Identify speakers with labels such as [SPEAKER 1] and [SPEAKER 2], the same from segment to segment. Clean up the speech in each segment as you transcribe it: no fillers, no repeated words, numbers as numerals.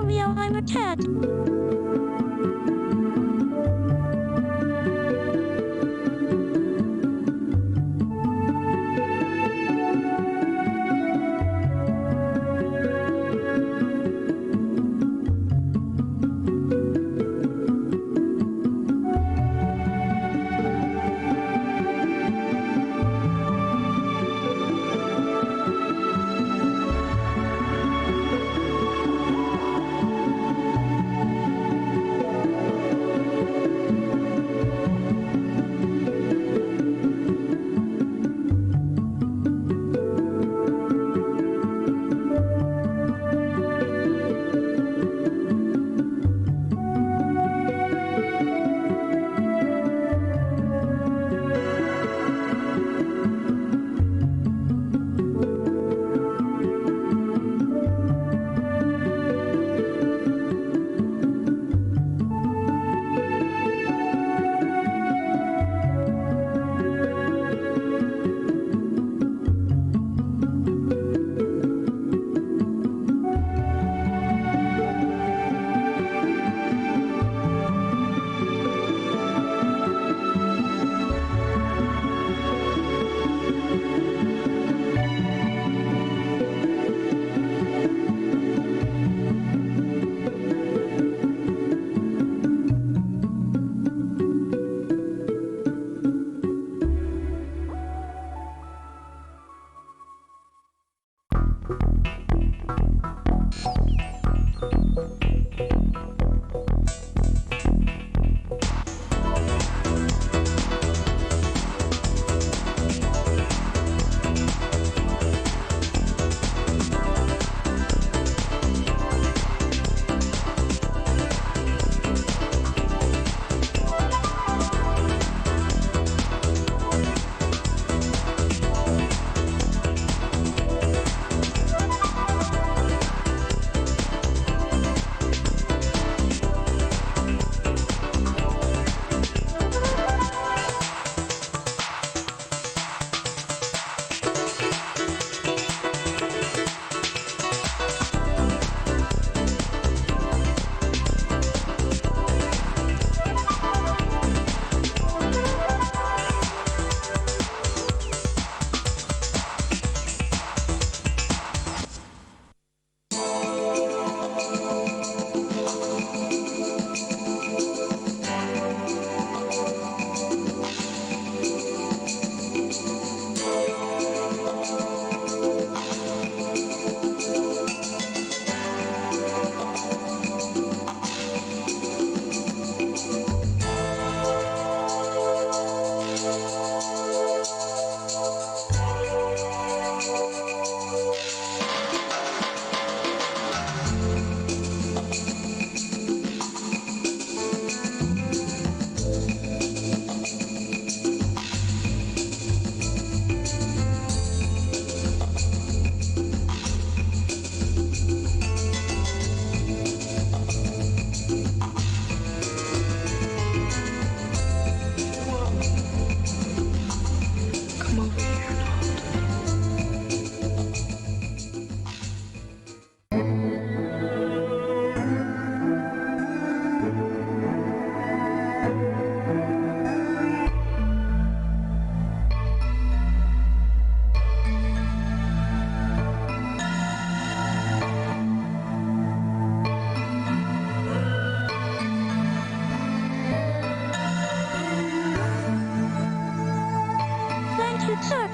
[SPEAKER 1] Meow, I'm a cat.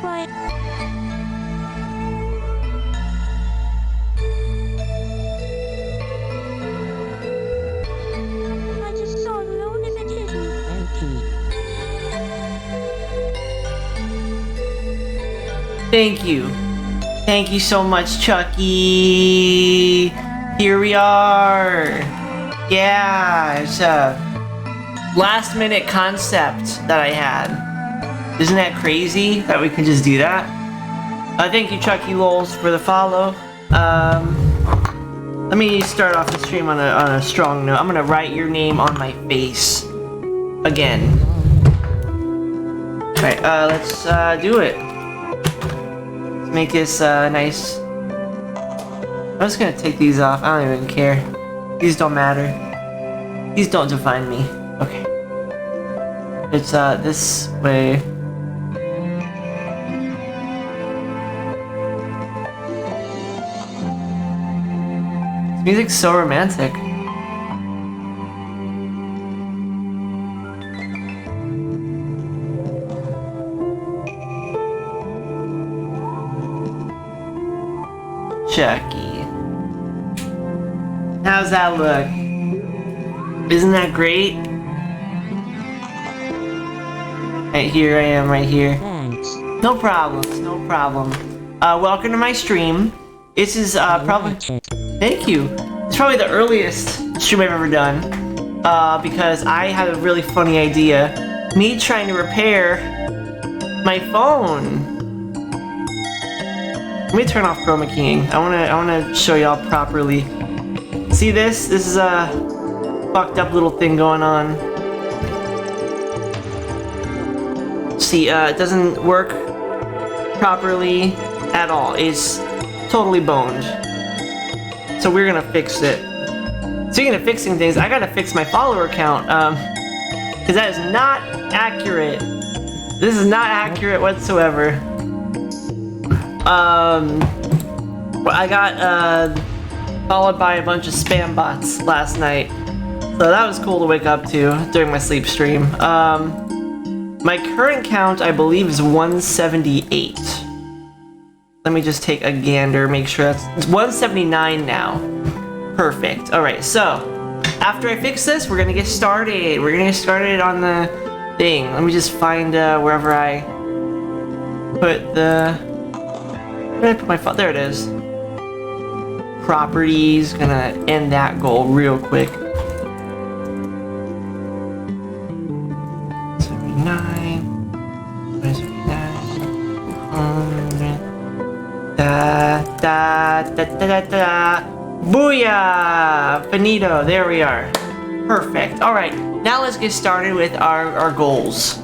[SPEAKER 1] Quiet. I just saw a notification.
[SPEAKER 2] Thank you. Thank you so much, Chucky. Here we are. Yeah, it's a last minute concept that I had. Isn't that crazy that we can just do that? Thank you, Chucky Lols, for the follow. Let me start off the stream on a strong note. I'm gonna write your name on my face again. All right, let's do it. Let's make this nice. I'm just gonna take these off. I don't even care. These don't matter. These don't define me. Okay. It's this way. This music's so romantic. Chucky. How's that look? Isn't that great? Right here I am, right here.
[SPEAKER 1] Thanks.
[SPEAKER 2] No problems, no problem. Welcome to my stream. This is probably... Thank you. It's probably the earliest stream I've ever done. Because I had a really funny idea. Me trying to repair my phone. Let me turn off chroma keying. I wanna show y'all properly. See this? This is a fucked up little thing going on. See, it doesn't work properly at all. It's totally boned. So we're gonna fix it. Speaking of fixing things, I gotta fix my follower count. Because that is not accurate. This is not accurate whatsoever. I got followed by a bunch of spam bots last night, so that was cool to wake up to during my sleep stream. My current count, I believe, is 178. Let me just take a gander, make sure it's 179 now. Perfect. All right, so after I fix this, we're gonna get started. We're gonna get started on the thing. Let me just find wherever I put the. Where did I put my phone? There it is. Properties. Gonna end that goal real quick. 79. 100. Da da da da da da. Booyah! Finito. There we are. Perfect. All right. Now let's get started with our goals.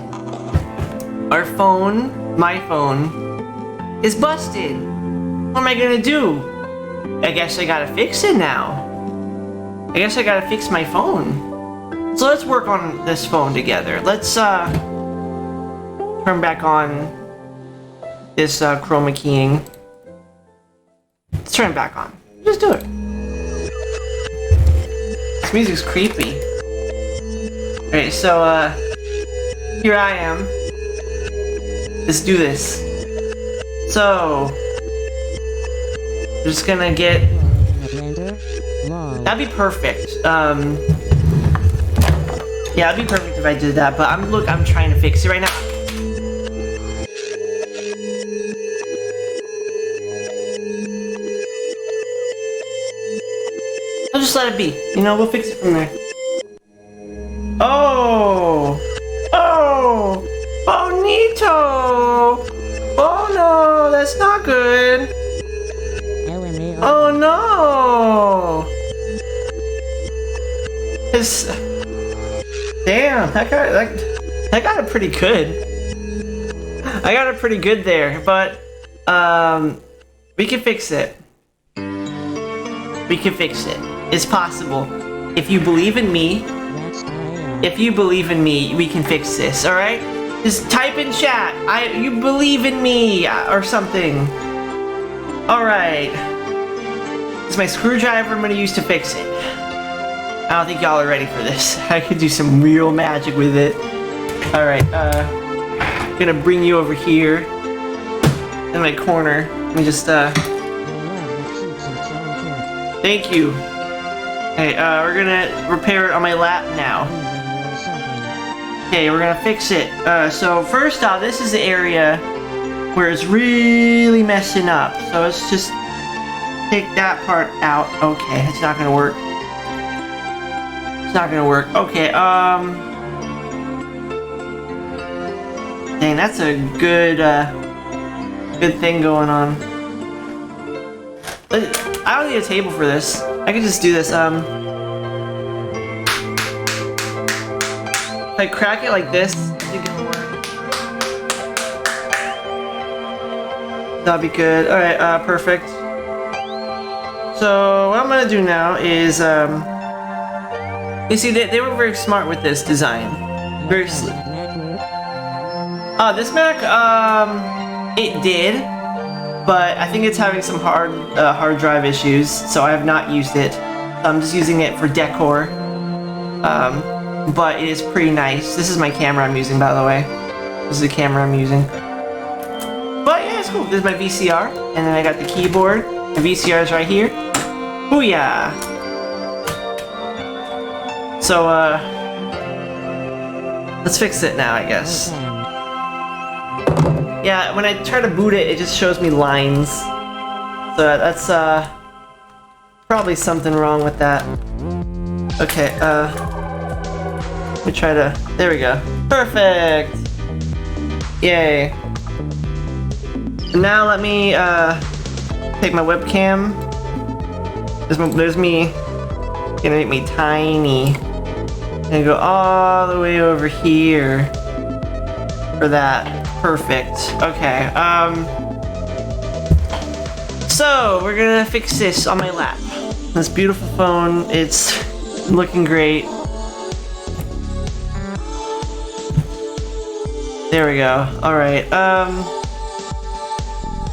[SPEAKER 2] Our phone, my phone, is busted. What am I gonna do? I guess I gotta fix it now. I guess I gotta fix my phone. So let's work on this phone together. Let's turn back on this chroma keying. Let's turn it back on. Just do it. This music's creepy. Alright, so here I am. Let's do this. So, we're just gonna get. That'd be perfect. Yeah, it'd be perfect if I did that. But I'm trying to fix it right now. I'll just let it be. You know, we'll fix it from there. Oh, oh, bonito. Oh no, that's not good. Oh no! It's... Damn, I got it pretty good. I got it pretty good there, but we can fix it. We can fix it. It's possible. If you believe in me, we can fix this. All right? Just type in chat. You believe in me or something. All right. This is my screwdriver I'm gonna use to fix it. I don't think y'all are ready for this. I could do some real magic with it. All right. Gonna bring you over here in my corner. Let me just Thank you. Hey, we're gonna repair it on my lap now. Okay, we're gonna fix it. So first off, this is the area where it's really messing up. So let's just take that part out. Okay, it's not gonna work. It's not gonna work. Okay, dang, that's a good good thing going on. I don't need a table for this. I can just do this. If I crack it like this, I think it'll work. That'll be good. Alright, perfect. So, what I'm gonna do now is, you see, they were very smart with this design. Very slick. This Mac, it did, but I think it's having some hard drive issues, so I have not used it. I'm just using it for decor. But it is pretty nice. This is my camera I'm using, by the way. This is the camera I'm using. But yeah, it's cool. This is my VCR, and then I got the keyboard. The VCR is right here. Booyah! So, let's fix it now, I guess. Yeah, when I try to boot it, it just shows me lines. So that's, probably something wrong with that. Okay, let me try to, there we go. Perfect! Yay. And now let me, take my webcam. There's me. Gonna make me tiny. And go all the way over here. For that. Perfect. Okay, so we're gonna fix this on my lap. This beautiful phone, it's looking great. There we go. Alright, I'm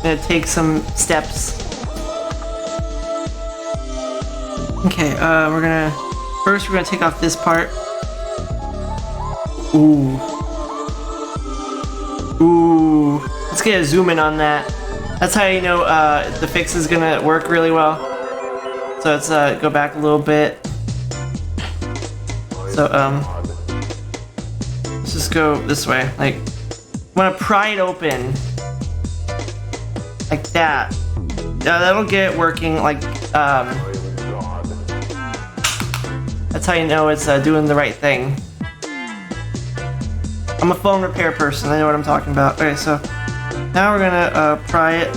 [SPEAKER 2] gonna take some steps. Okay, first we're gonna take off this part. Ooh. Ooh. Let's get a zoom in on that. That's how you know the fix is gonna work really well. So let's go back a little bit. So let's just go this way. Like, I wanna pry it open. Like that. That'll get it working like that's how you know it's doing the right thing. I'm a phone repair person, I know what I'm talking about. Okay, so now we're gonna pry it.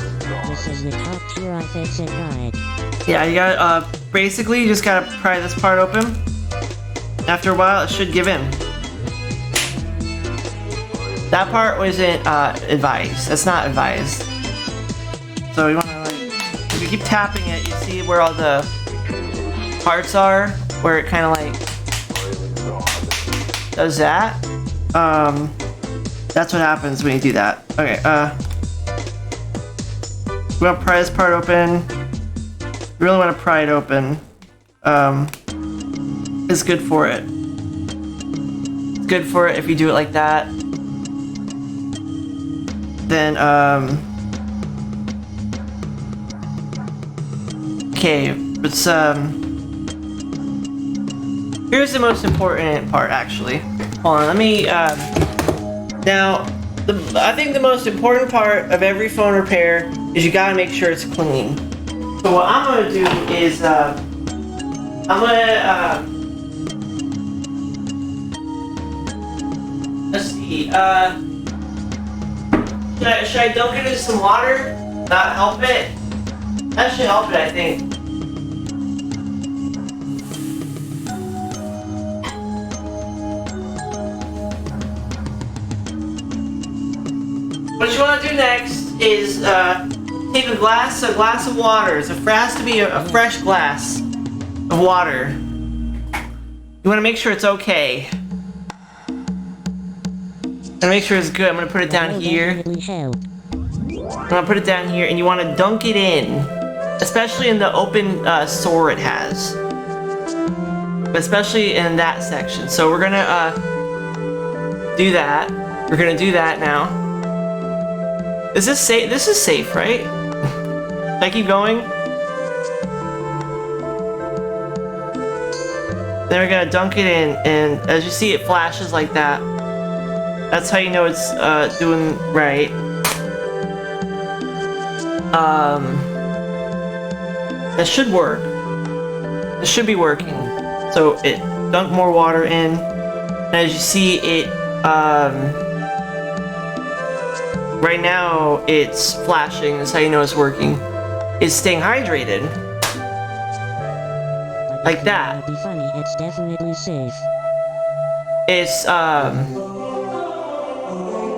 [SPEAKER 1] This is the top tier iFixit guide.
[SPEAKER 2] Yeah, you gotta, basically you just gotta pry this part open. After a while, it should give in. That part wasn't advised. That's not advised. So you wanna, like, if you keep tapping it, you see where all the parts are, where it kind of like does that. That's what happens when you do that. Okay, we want to pry this part open. You really want to pry it open. It's good for it. It's good for it if you do it like that. Then, okay, it's, here's the most important part, actually. Hold on, let me, now, I think the most important part of every phone repair is you gotta make sure it's clean. So what I'm gonna do is, I'm gonna, let's see, should I dunk it in some water? Not help it? That should help it, I think. What you want to do next is take a glass of water. It has to be a fresh glass of water. You want to make sure it's okay. And make sure it's good. I'm going to put it down here. I'm going to put it down here, and you want to dunk it in. Especially in the open sore it has. But especially in that section. So we're going to do that. We're going to do that now. Is this safe? This is safe, right? Should I keep going? Then we're gonna dunk it in, and as you see, it flashes like that. That's how you know it's doing right. That should work. It should be working. So it dunk more water in, and as you see, it Right now, it's flashing. That's how you know it's working. It's staying hydrated.
[SPEAKER 1] But
[SPEAKER 2] Like
[SPEAKER 1] if you
[SPEAKER 2] that.
[SPEAKER 1] wanna be funny, it's definitely safe.
[SPEAKER 2] It's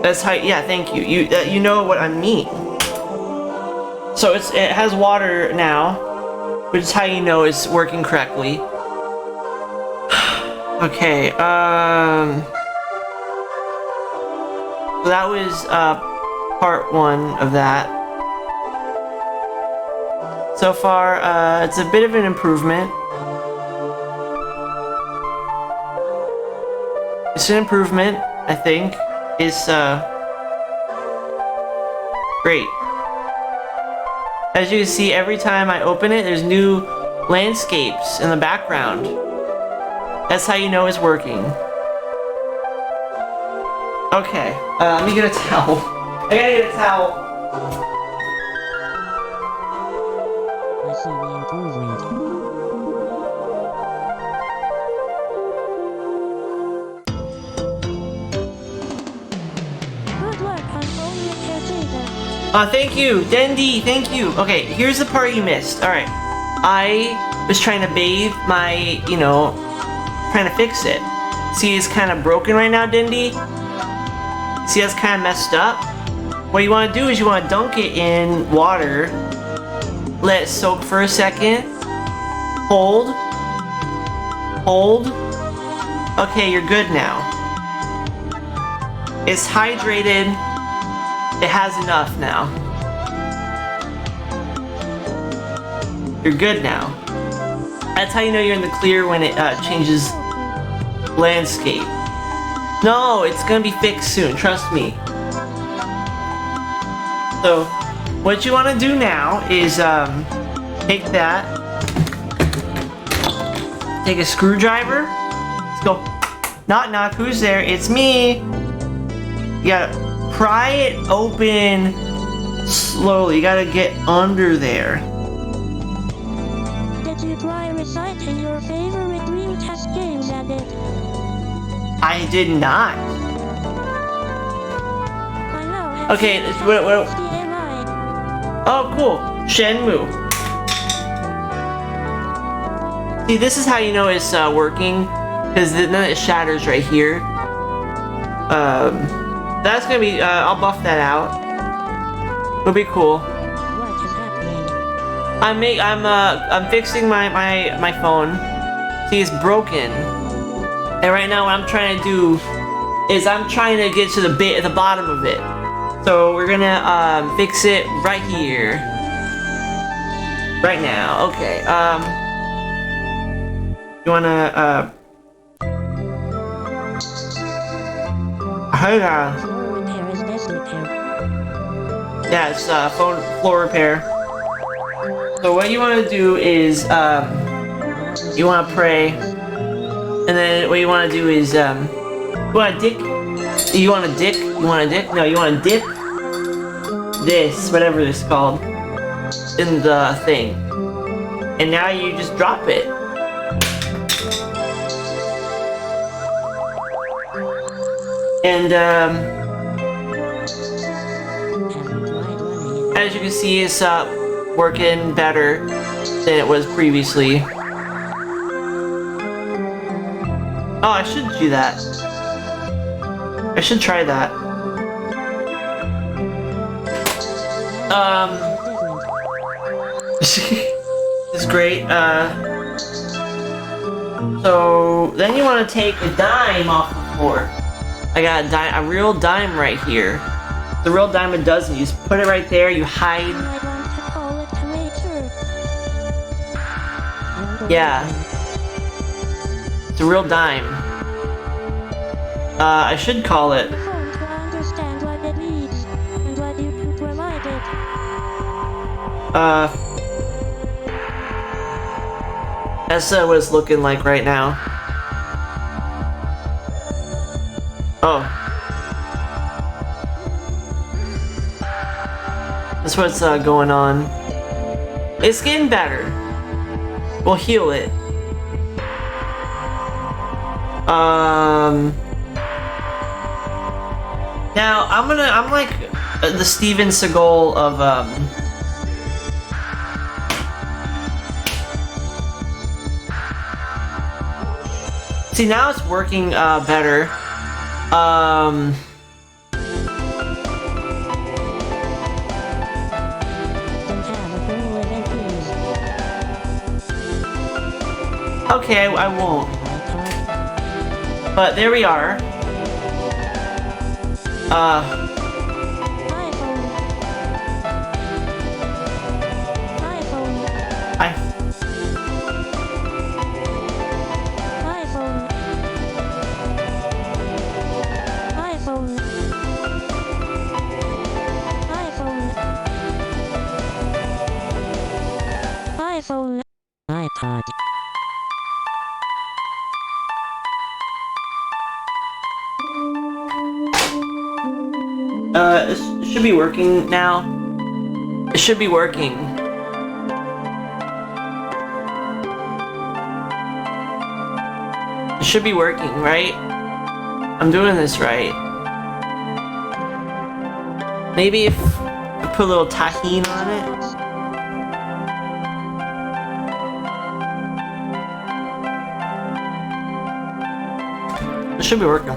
[SPEAKER 2] that's how. Yeah, thank you. You know what I mean. So it has water now, which is how you know it's working correctly. Okay. So that was part 1 of that. So far, it's a bit of an improvement. It's an improvement, I think. It's great. As you can see, every time I open it, there's new landscapes in the background. That's how you know it's working. Okay, let me get a towel. I gotta get a towel.
[SPEAKER 1] I see the improvement. Good luck on owning your Jada.
[SPEAKER 2] Thank you, Dendi, thank you. Okay, here's the part you missed. Alright. I was trying to bathe my, trying to fix it. See, it's kind of broken right now, Dendi? See, that's kind of messed up. What you want to do is you want to dunk it in water. Let it soak for a second. Hold. Hold. Okay, you're good now. It's hydrated. It has enough now. You're good now. That's how you know you're in the clear when it changes landscape. No, it's gonna be fixed soon, trust me. So, what you wanna do now is take that, take a screwdriver, let's go, knock knock, who's there? It's me. You gotta pry it open slowly, you gotta get under there.
[SPEAKER 1] Did you try reciting your favorite Dreamcast games at it?
[SPEAKER 2] I did not.
[SPEAKER 1] I know.
[SPEAKER 2] Okay, what?
[SPEAKER 1] HDMI.
[SPEAKER 2] Oh, cool. Shenmue. See, this is how you know it's working, because then it shatters right here. That's gonna be. I'll buff that out. It'll be cool.
[SPEAKER 1] What is happening?
[SPEAKER 2] I'm fixing my phone. See, it's broken. And right now, what I'm trying to do is I'm trying to get to the bottom of it. So we're gonna fix it right here, right now. Okay. You wanna Hey guys.
[SPEAKER 1] Floor repair is best repair.
[SPEAKER 2] Yeah, it's phone floor repair. So what you want to do is you want to pray. And then what you want to do is, you want to dip? You want to dip? You want to dip? No, you want to dip this, whatever this is called, in the thing. And now you just drop it. And, as you can see, it's working better than it was previously. Oh, I should do that. I should try that. It's great. So then you want to take a dime off the floor. I got a real dime right here. The real dime a dozen. You just put it right there. You hide.
[SPEAKER 1] I want to call it creature.
[SPEAKER 2] Yeah. It's a real dime. I should call it.
[SPEAKER 1] To understand what it needs and what you could provide it.
[SPEAKER 2] That's what it's looking like right now. Oh. That's what's going on. It's getting better. We'll heal it. Now I'm like the Steven Seagal of See, now it's working better. Okay, I won't. But there we are.
[SPEAKER 1] iPhone, iPod.
[SPEAKER 2] It should be working now. It should be working. It should be working, right? I'm doing this right. Maybe if I put a little tahini on it. It should be working.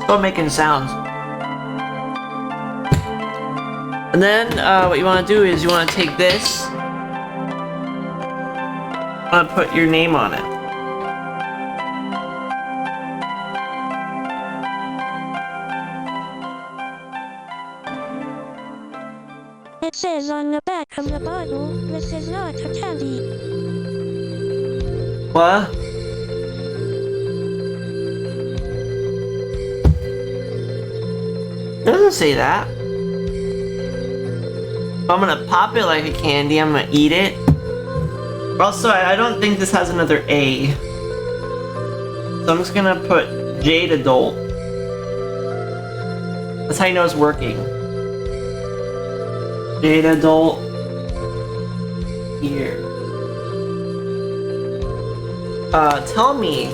[SPEAKER 2] Start making sounds. And then what you want to do is you want to take this. You want to put your name on it.
[SPEAKER 1] It says on the back of the bottle, this is not a candy.
[SPEAKER 2] What? It doesn't say that. If I'm gonna pop it like a candy, I'm gonna eat it. Also, I don't think this has another A. So I'm just gonna put Jada Dolt. That's how you know it's working. Jada Dolt. Here. Tell me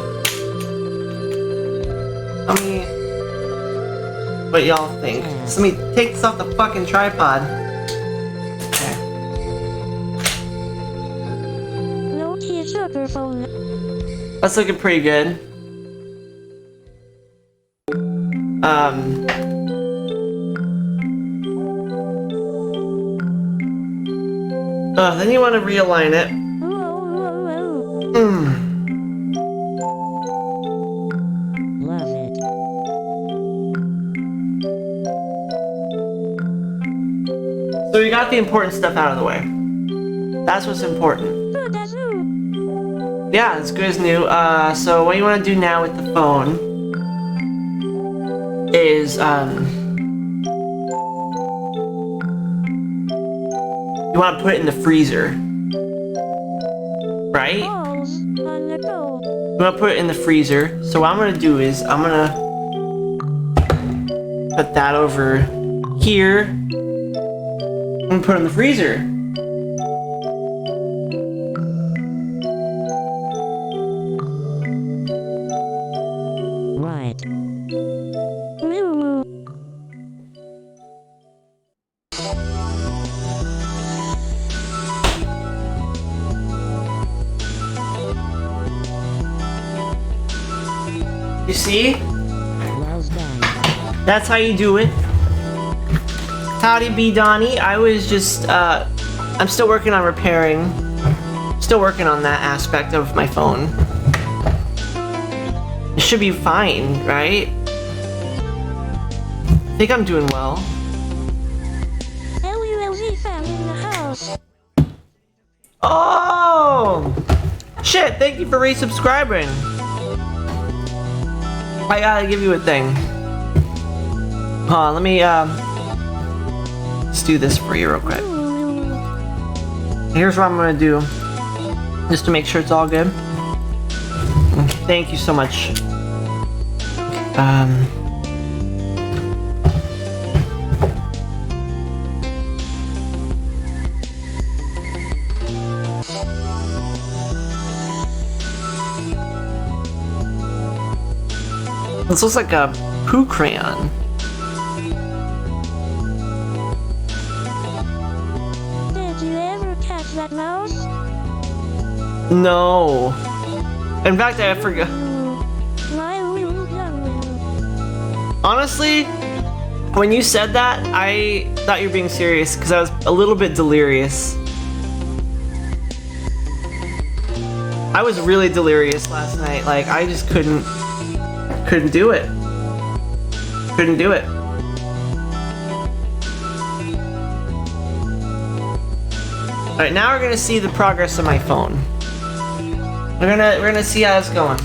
[SPEAKER 2] what y'all think. So let me take this off the fucking tripod. Okay.
[SPEAKER 1] No sugar phone.
[SPEAKER 2] That's looking pretty good. Then you want to realign it.
[SPEAKER 1] Love it.
[SPEAKER 2] So you got the important stuff out of the way. That's what's important.
[SPEAKER 1] Good as new.
[SPEAKER 2] Yeah, it's good as new. So what you want to do now with the phone is, you want to put it in the freezer. Right?
[SPEAKER 1] Balls on the go.
[SPEAKER 2] You want to put it in the freezer. So what I'm going to do is, I'm going to put that over here. I'm going to put it in the freezer.
[SPEAKER 1] Right. Moo moo.
[SPEAKER 2] You see?
[SPEAKER 1] Well done.
[SPEAKER 2] That's how you do it. Howdy B Donnie. I was just I'm still working on repairing. Still working on that aspect of my phone. It should be fine, right? I think I'm doing well.
[SPEAKER 1] LULZ fam in the house.
[SPEAKER 2] Oh! Shit, thank you for resubscribing. I gotta give you a thing. Hold on, let me let's do this for you real quick. Here's what I'm gonna do, just to make sure it's all good. Thank you so much. This looks like a poo crayon.
[SPEAKER 1] Did you ever catch that mouse?
[SPEAKER 2] No. In fact, I forgot.
[SPEAKER 1] My little young.
[SPEAKER 2] Honestly, when you said that, I thought you were being serious because I was a little bit delirious. I was really delirious last night. Like, I just couldn't do it. Couldn't do it. All right, now we're gonna see the progress of my phone. We're gonna see how it's going.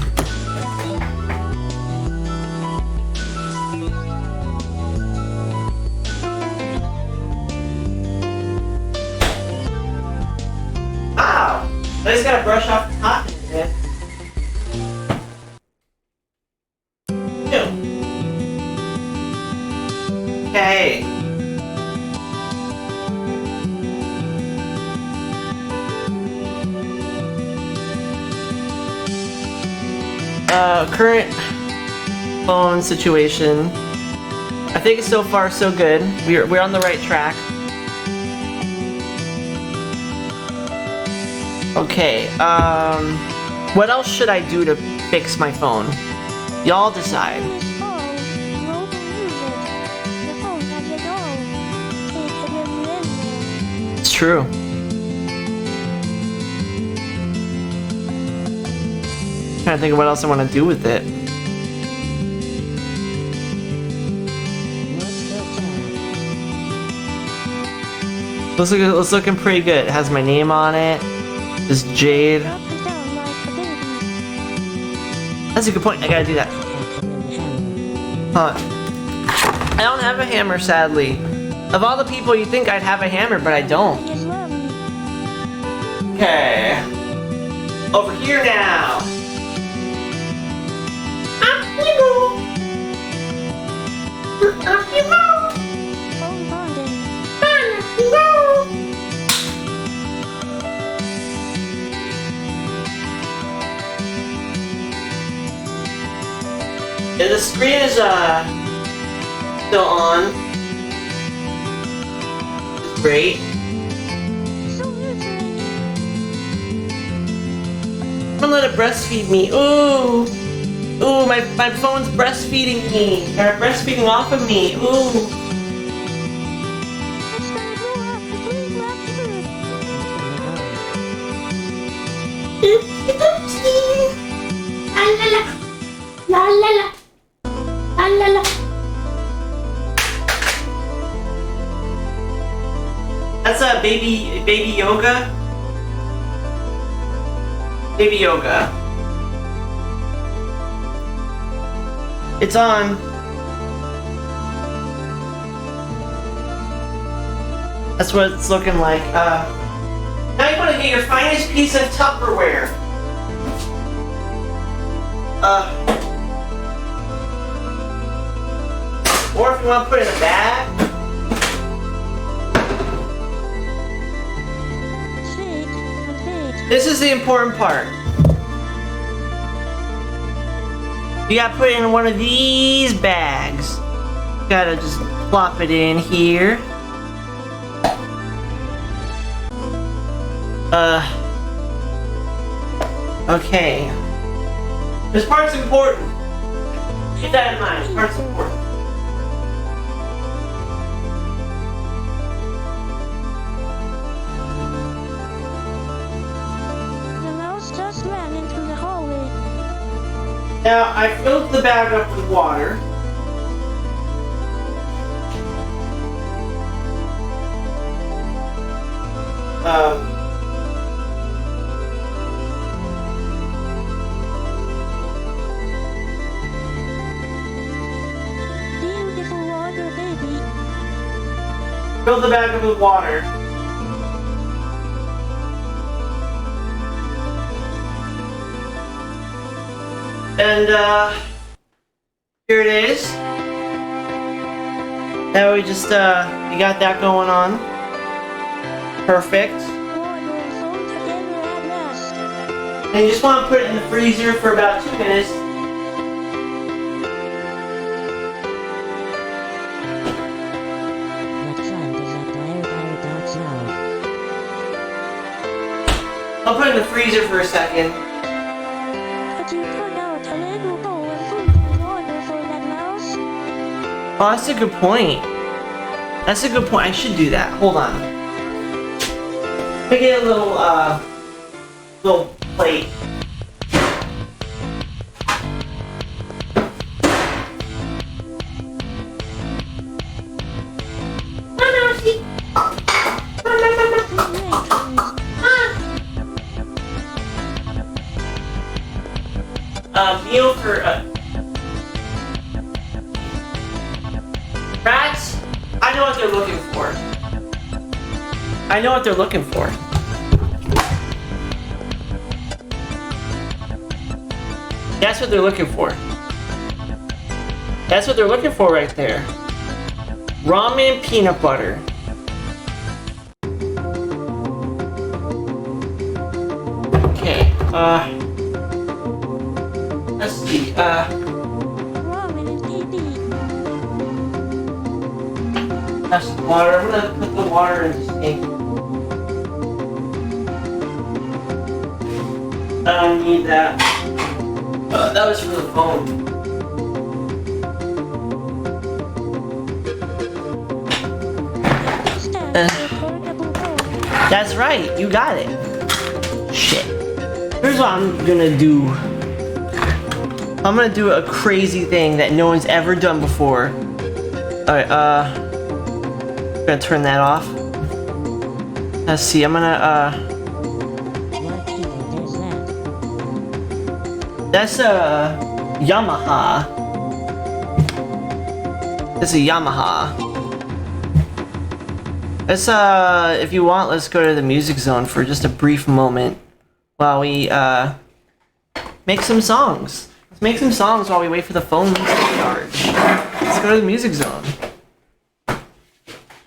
[SPEAKER 2] Wow! I just gotta brush off the top of it. Okay. Current phone situation. I think it's so far so good. We're on the right track. Okay, what else should I do to fix my phone? Y'all decide.
[SPEAKER 1] This phone, won't use it. The phone has it all. Take it when you in there.
[SPEAKER 2] It's true. Trying to think of what else I want to do with it. It's looking pretty good. It has my name on it. This Jade.
[SPEAKER 1] Up and down like a baby.
[SPEAKER 2] That's a good point. I gotta do that. Huh. I don't have a hammer, sadly. Of all the people, you'd think I'd have a hammer, but I don't.
[SPEAKER 1] It's lovely.
[SPEAKER 2] Okay. Over here now. Up you go. Up you go.
[SPEAKER 1] Phone bonding.
[SPEAKER 2] Up you go. Yeah, the screen is still on. Great.
[SPEAKER 1] So nurturing.
[SPEAKER 2] I'm gonna let it breastfeed me. Ooh. Ooh, my phone's breastfeeding me. Or breastfeeding off of me. Ooh.
[SPEAKER 1] It's gonna grow up to clean black food.
[SPEAKER 2] Oopsie doopsie. La la la. La la la. La la la. That's a baby yoga. Baby yoga. It's on. That's what it's looking like. Now you want to get your finest piece of Tupperware. Or if you want to put it in a bag.
[SPEAKER 1] Shake and bake.
[SPEAKER 2] This is the important part. You gotta put it in one of these bags. You gotta just plop it in here. Okay. This part's important. Keep that in mind. This part's important.
[SPEAKER 1] The mouse just ran into the hallway.
[SPEAKER 2] Now, I filled the bag up with water.
[SPEAKER 1] Beautiful water, baby.
[SPEAKER 2] Fill the bag up with water. And, here it is. Now we just, you got that going on. Perfect.
[SPEAKER 1] Water and phone together at last.
[SPEAKER 2] And you just want to put it in the freezer for about 2 minutes. I'll put it in the freezer for a second.
[SPEAKER 1] อาทิตย์ก็เดาทะเลดูโตวันพุ่งไปโน่นโซนนั้นแล้ว
[SPEAKER 2] Oh, that's a good point. That's a good point. I should do that. Hold on. Let me get a little plate. Meal for rats. I know what they're looking for. I know what they're looking for. That's what they're looking for. That's what they're looking for right there. Ramen peanut butter. Okay, let's see,
[SPEAKER 1] Ramen is easy.
[SPEAKER 2] that's water. I'm gonna put the water in this thing. I don't need that. That was for the phone. That's right, you got it. Shit. Here's what I'm gonna do. I'm gonna do a crazy thing that no one's ever done before. Alright, I'm gonna turn that off. Let's see, I'm gonna,
[SPEAKER 1] What even is that?
[SPEAKER 2] that's a Yamaha. It's a Yamaha. Let's, if you want, let's go to the music zone for just a brief moment while we, make some songs. Let's make some songs while we wait for the phone to charge. Let's go to the music zone.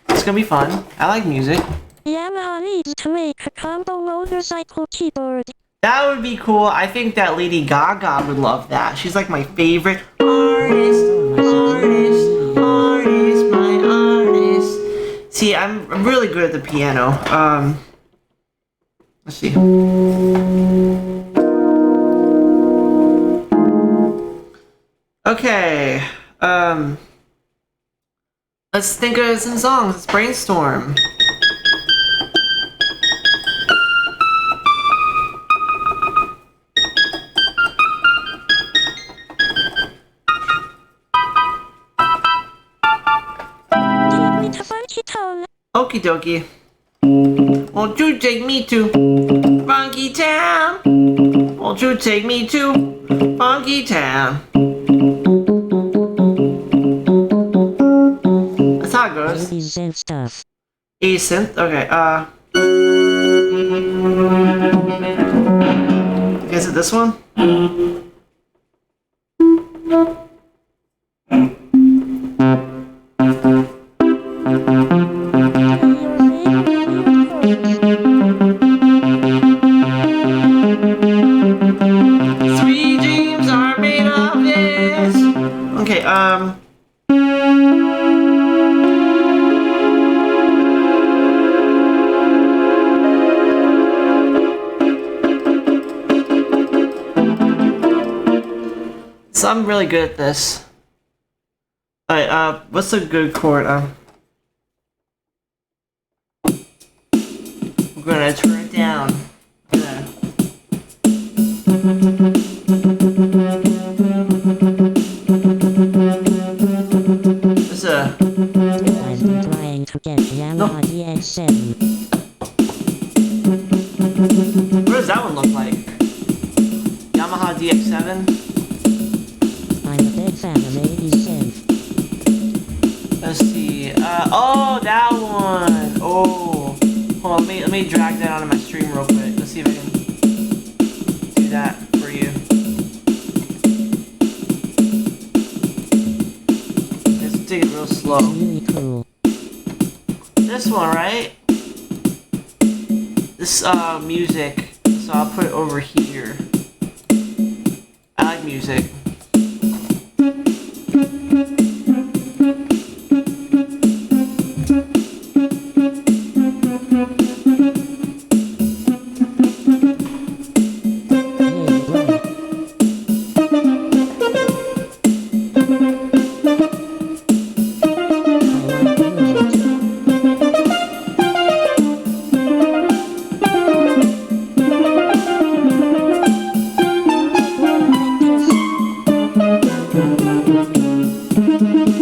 [SPEAKER 2] It's gonna be fun. I like music.
[SPEAKER 1] Yamaha needs to make a combo motorcycle keyboard.
[SPEAKER 2] That would be cool. I think that Lady Gaga would love that. She's like my favorite artist, my artist. See, I'm really good at the piano. Let's see. Okay. Let's think of some songs. Let's brainstorm. Okie dokie. Won't you take me to Funky Town? Won't you take me to Funky Town? That's how it goes.
[SPEAKER 1] 80s synth stuff.
[SPEAKER 2] 80s synth? Okay, is it this one? Sweet dreams are made of this. Okay, so I'm really good at this. Alright, what's a good chord? We're gonna turn it down. What's a...
[SPEAKER 1] I've been trying to get Yamaha DX7.
[SPEAKER 2] What does that one look like? Yamaha DX7?
[SPEAKER 1] I'm a big fan of 80s synth.
[SPEAKER 2] Let's see. Oh, that one. Oh, hold on. Let me drag that onto my stream real quick. Let's see if I can do that for you. Let's take it real slow.
[SPEAKER 1] Really cool.
[SPEAKER 2] This one, right? This music. So I'll put it over here. I like music.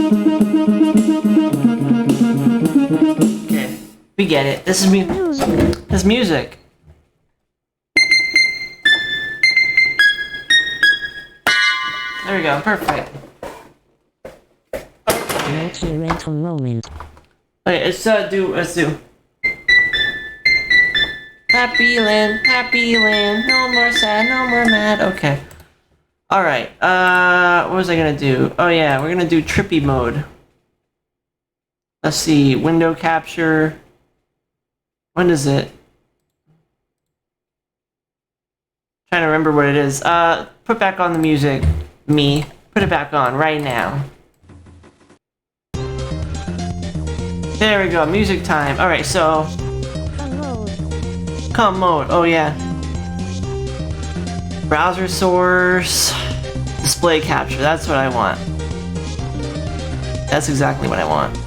[SPEAKER 2] Okay, we get it. This is
[SPEAKER 1] Music.
[SPEAKER 2] this is music. There we go. Perfect.
[SPEAKER 1] Experimental moment.
[SPEAKER 2] Okay, let's do. Happy land, no more sad, no more mad. Okay. Alright, what was I gonna do? Oh yeah, we're gonna do trippy mode. Let's see, window capture. When is it? Trying to remember what it is. Put back on the music. Me. Put it back on right now. There we go, music time. Alright, so come mode. Oh yeah. Browser source. Display capture. That's what I want. That's exactly what I want.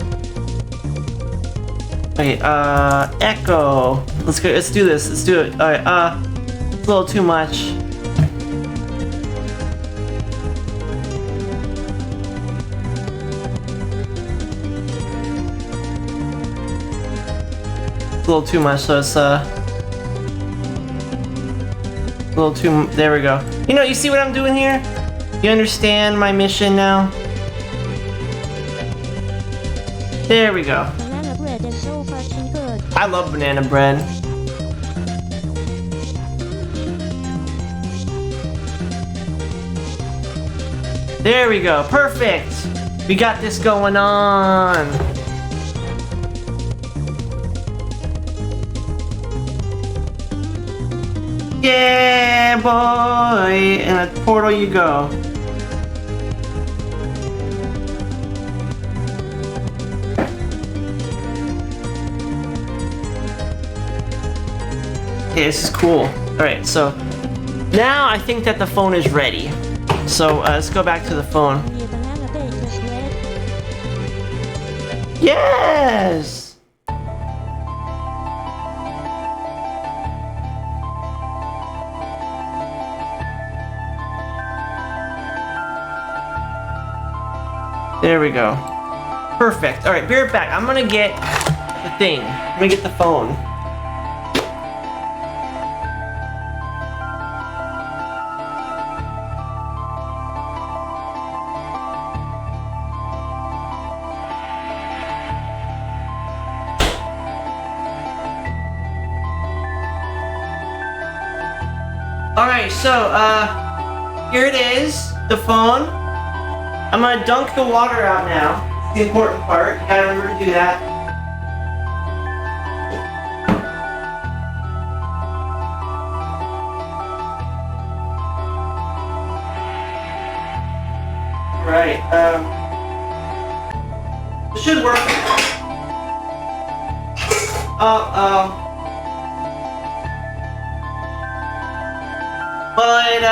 [SPEAKER 2] Wait, echo. Let's go. Let's do this. Let's do it. Alright, it's a little too much. It's a little too much, so it's a little too. There we go. You see what I'm doing here? You understand my mission now? There we go.
[SPEAKER 1] Banana bread is so fucking good.
[SPEAKER 2] I love banana bread. There we go. Perfect. We got this going on. Yeah, boy! And a portal you go. Okay, this is cool. Alright, so now I think that the phone is ready. So let's go back to the phone.
[SPEAKER 1] The banana bake is red.
[SPEAKER 2] Yes! There we go. Perfect. Alright, be right back. I'm gonna get the thing. I'm gonna get the phone. Alright, so, here it is, the phone. I'm gonna dunk the water out now. It's the important part. You gotta remember to do that. Right, it should work. Uh-oh. But,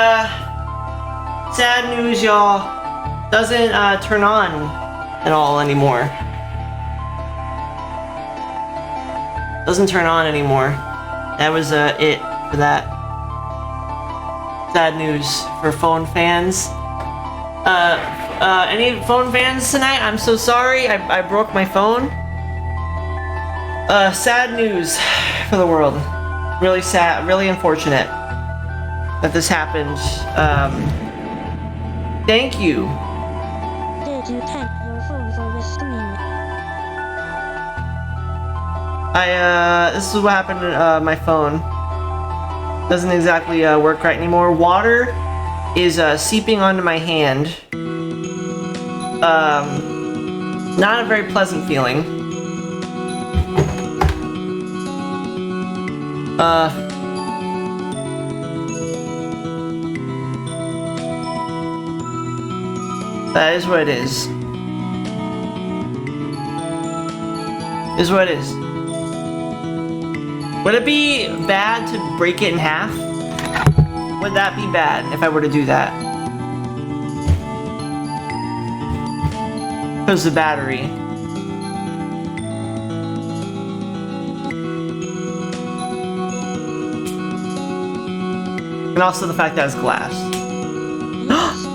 [SPEAKER 2] sad news, y'all. Doesn't, turn on at all anymore. Doesn't turn on anymore. That was, it for that. Sad news for phone fans. Any phone fans tonight? I'm so sorry. I broke my phone. Sad news for the world. Really sad, really unfortunate that this happened. Thank you.
[SPEAKER 1] Did you tap your phone for the screen?
[SPEAKER 2] This is what happened to my phone. Doesn't exactly work right anymore. Water is seeping onto my hand. Not a very pleasant feeling. That is what it is. Is what it is. Would it be bad to break it in half? Would that be bad if I were to do that? Because the battery. And also the fact that it's glass.
[SPEAKER 1] Yes.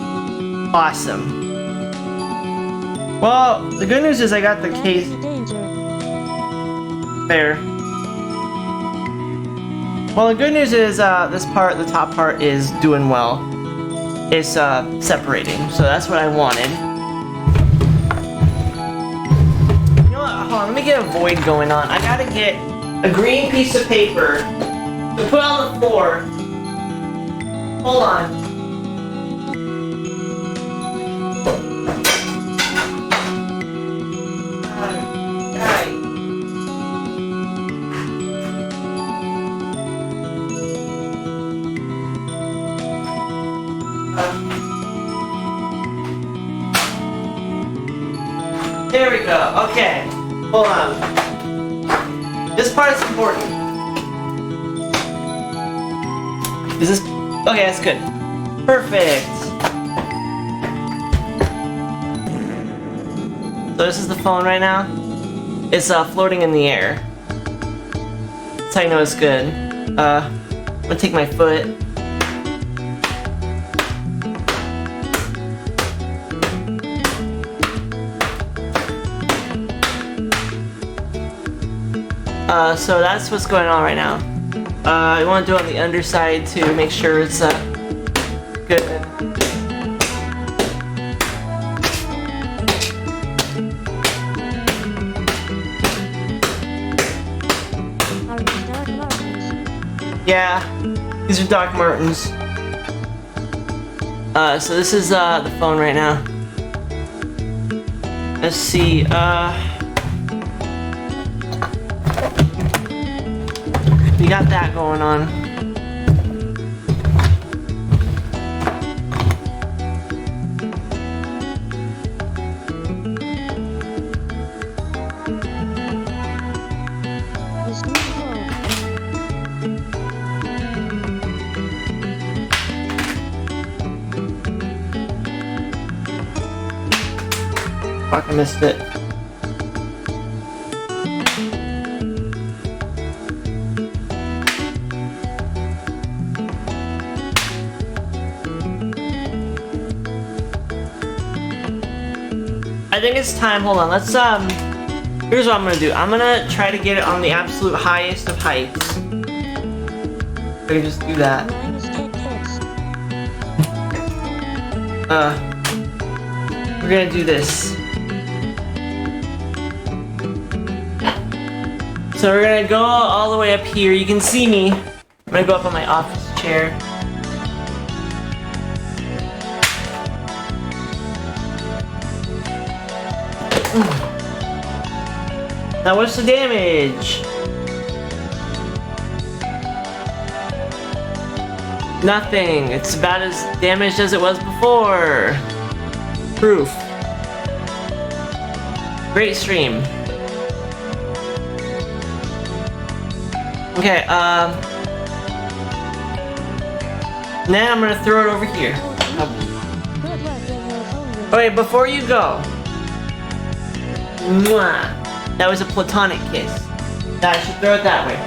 [SPEAKER 2] Awesome. Well, the good news is I got the
[SPEAKER 1] That
[SPEAKER 2] case
[SPEAKER 1] is the danger.
[SPEAKER 2] there. Well, the good news is this part, the top part, is doing well. It's separating, so that's what I wanted. You know what? Hold on, let me get a void going on. I gotta get a green piece of paper to put on the floor. Hold on. Alright. There we go. Okay. Hold on. This part is important. Is this... Okay, that's good. Perfect. So this is the phone right now. It's floating in the air. That's how you know it's good. I'm gonna take my foot. So that's what's going on right now. I want to do it on the underside to make sure it's good.
[SPEAKER 1] Are these Dark Martins?
[SPEAKER 2] Yeah, these are Doc Martens. So this is the phone right now. Let's see. We got that going on.
[SPEAKER 1] This new phone.
[SPEAKER 2] Fuck, I missed it. I think it's time. Hold on. Let's here's what I'm gonna do. I'm gonna try to get it on the absolute highest of heights. I can just do that.
[SPEAKER 1] Mine is 10 hits.
[SPEAKER 2] We're gonna do this. So we're gonna go all the way up here. You can see me. I'm gonna go up on my office chair. Now what's the damage? Nothing. It's about as damaged as it was before. Proof. Great stream. Okay, now I'm gonna throw it over here.
[SPEAKER 1] Good luck getting your phone with
[SPEAKER 2] Okay, before you go. Mwah. That was a platonic kiss. Now I should throw it that way.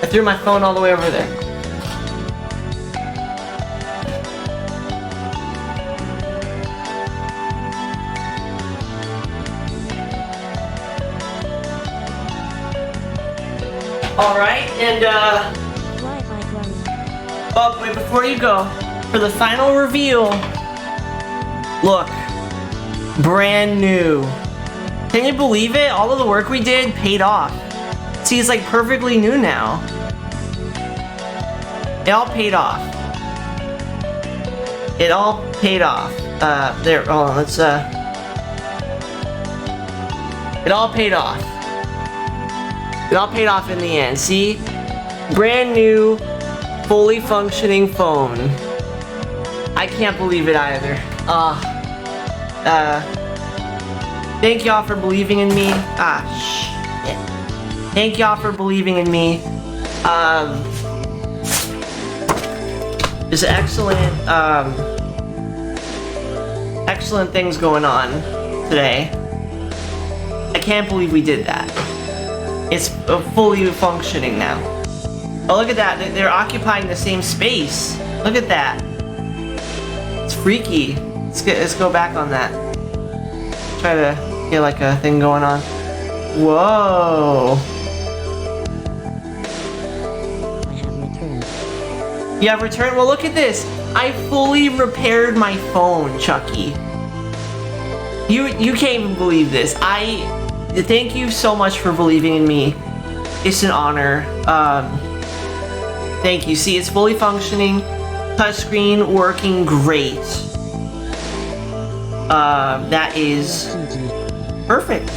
[SPEAKER 2] I threw my phone all the way over there. Alright, and
[SPEAKER 1] Wi-Fi running.
[SPEAKER 2] oh, wait, before you go, for the final reveal, look, brand new. Can you believe it? All of the work we did paid off. See, it's like perfectly new now. It all paid off. It all paid off. There, hold on, let's, it all paid off. It all paid off in the end. See? Brand new, fully functioning phone. I can't believe it either. Thank y'all for believing in me. Shit. Thank y'all for believing in me. There's excellent, excellent things going on today. I can't believe we did that. It's fully functioning now. Oh, look at that. They're occupying the same space. Look at that. It's freaky. Let's go back on that. Try to get like a thing going on. Whoa.
[SPEAKER 1] I have returned.
[SPEAKER 2] You have returned? Well, look at this. I fully repaired my phone, Chucky. You can't even believe this. Thank you so much for believing in me. It's an honor. Thank you. See, it's fully functioning. Touchscreen working great. That is perfect.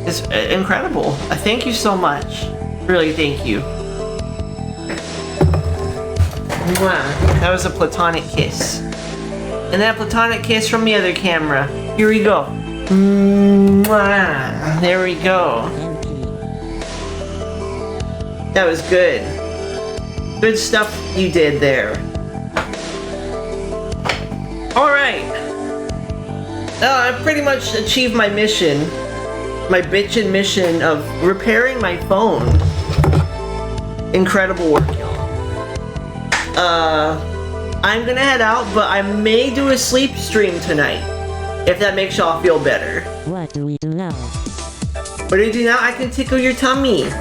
[SPEAKER 2] It's incredible. Thank you so much. Really, thank you. Mwah. That was a platonic kiss. And that platonic kiss from the other camera. Here we go. Mwah. There we go. That was good. Good stuff you did there. Alright. I pretty much achieved my mission. My bitchin' mission of repairing my phone. Incredible work, y'all. I'm gonna head out, but I may do a sleep stream tonight. If that makes y'all feel better.
[SPEAKER 1] What do we do now?
[SPEAKER 2] What do we do now? I can tickle your tummy.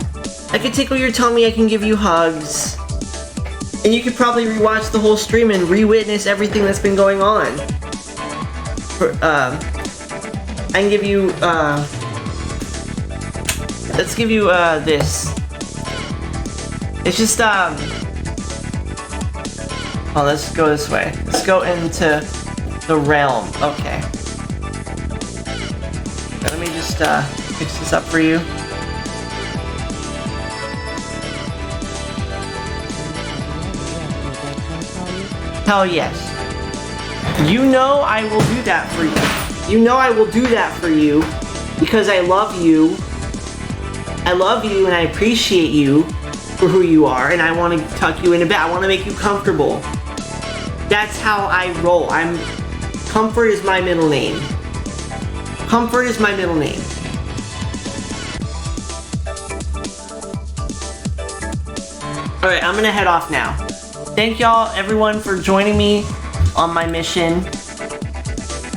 [SPEAKER 2] I can tickle your tummy, I can give you hugs. And you could probably rewatch the whole stream and re-witness everything that's been going on. I can give you, let's give you, this. It's just, oh, let's go this way. Let's go into the realm. Okay. Let me just, fix this up for you. Hell yes. You know I will do that for you. You know I will do that for you because I love you. I love you and I appreciate you for who you are, and I want to tuck you into bed. I want to make you comfortable. That's how I roll. Comfort is my middle name. Comfort is my middle name. Alright, I'm gonna head off now. Thank y'all, everyone, for joining me on my mission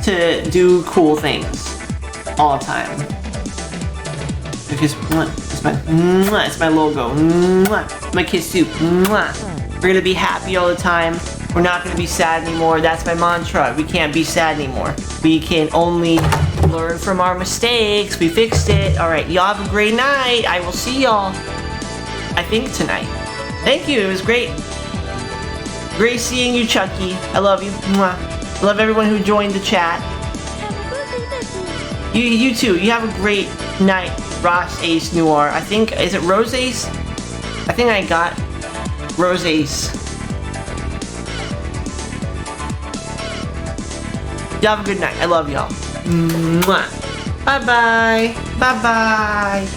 [SPEAKER 2] to do cool things all the time. Because it's my logo. My kiss soup. We're gonna be happy all the time. We're not gonna be sad anymore. That's my mantra. We can't be sad anymore. We can only learn from our mistakes. We fixed it. Alright, y'all have a great night. I will see y'all, I think, tonight. Thank you, it was great. Great seeing you, Chucky. I love you. Mwah. I love everyone who joined the chat. You too. You have a great night, Ross Ace Noir. I think, is it Rose Ace? I think I got Rose Ace. Y'all have a good night. I love y'all. Mwah. Bye-bye. Bye-bye.